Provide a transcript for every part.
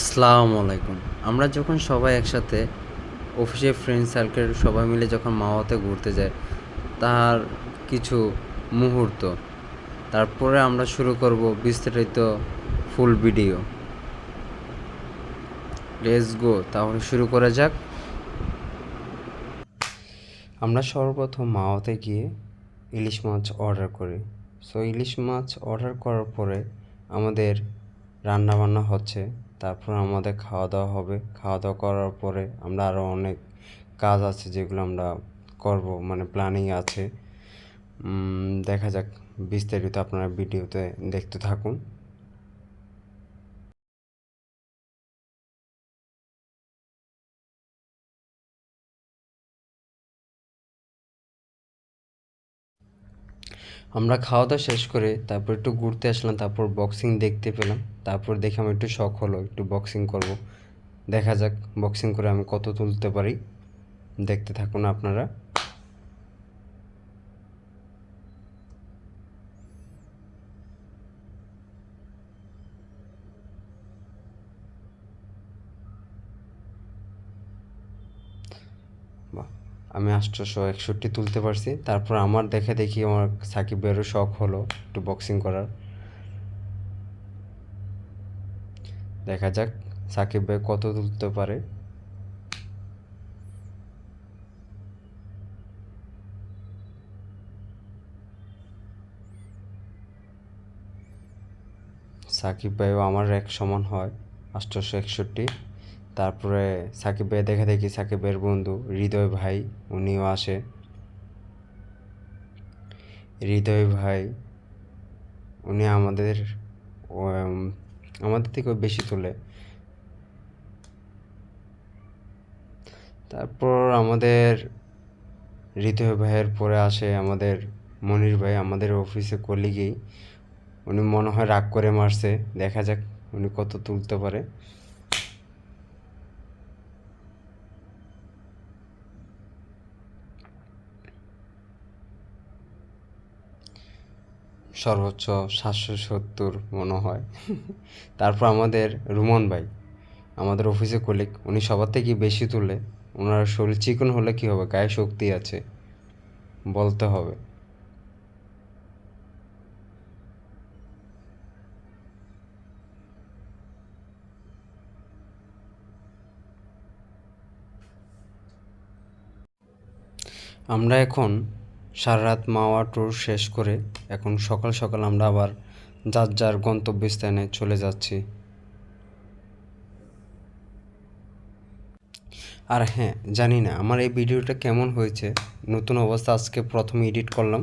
আসসালামু আলাইকুম। আমরা যখন সবাই একসাথে অফিসের ফ্রেন্ড সার্কেল সবাই মিলে যখন মাওয়াতে ঘুরতে যাই, তার কিছু মুহূর্ত, তারপরে আমরা শুরু করব বিস্তারিত ফুল ভিডিও। লেটস গো, তাহলে শুরু করা যাক। আমরা সর্বপ্রথম মাওয়াতে গিয়ে ইলিশ মাছ অর্ডার করি। সো ইলিশ মাছ অর্ডার করার পরে আমাদের রান্নাবান্না হচ্ছে, তারপর আমাদের খাওয়া দাওয়া হবে। খাওয়া দাওয়া করার পরে আমরা আরও অনেক কাজ আছে যেগুলো আমরা করব, মানে প্ল্যানিং আছে। দেখা যাক, বিস্তারিত আপনারা ভিডিওতে দেখতে থাকুন। আমরা খাওয়া দাওয়া শেষ করে তারপর একটু ঘুরতে আসলাম, তারপর বক্সিং দেখতে পেলাম। তারপর দেখে আমার একটু শখ হলো একটু বক্সিং করব। দেখা যাক বক্সিং করে আমি কত তুলতে পারি, দেখতে থাকুন আপনারা। বাহ, আমি 861 তুলতে পারছি। তারপর আমার দেখে দেখি আমার সাকিব ভাইয়েরও শখ হলো একটু বক্সিং করার। দেখা যাক সাকিব ভাই কত তুলতে পারে। সাকিব ভাইও আমার এক সমান হয়, 861। তারপরে সাকিব ভাই দেখে দেখি সাকিব ভাইয়ের বন্ধু হৃদয় ভাই, উনিও আসে। হৃদয় ভাই উনি আমাদের থেকেও বেশি তোলে। তারপর আমাদের হৃদয় ভাইয়ের পরে আসে আমাদের মনির ভাই, আমাদের অফিসে কলিগেই। উনি মনে হয় রাগ করে মারছে, দেখা যাক উনি কত তুলতে পারে। সর্বোচ্চ 770 মনে হয়। তারপর আমাদের রুমন ভাই, আমাদের অফিসে কলিগ, উনি সবার থেকে বেশি তুলে। ওনার শরীর চিকন হলে কী হবে, গায়ে শক্তি আছে, বলতে হবে। আমরা এখন সারা রাত মাওয়া ট্যুর শেষ করে এখন সকাল সকাল আমরা আবার যার যার গন্তব্যস্থানে চলে যাচ্ছি। আর হ্যাঁ, জানি না আমার এই ভিডিওটা কেমন হয়েছে, নতুন অবস্থা, আজকে প্রথম এডিট করলাম।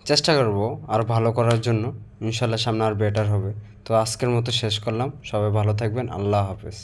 চেষ্টা করব আর ভালো করার জন্য, ইনশাল্লাহ সামনে আর বেটার হবে। তো আজকের মতো শেষ করলাম, সবাই ভালো থাকবেন, আল্লাহ হাফেজ।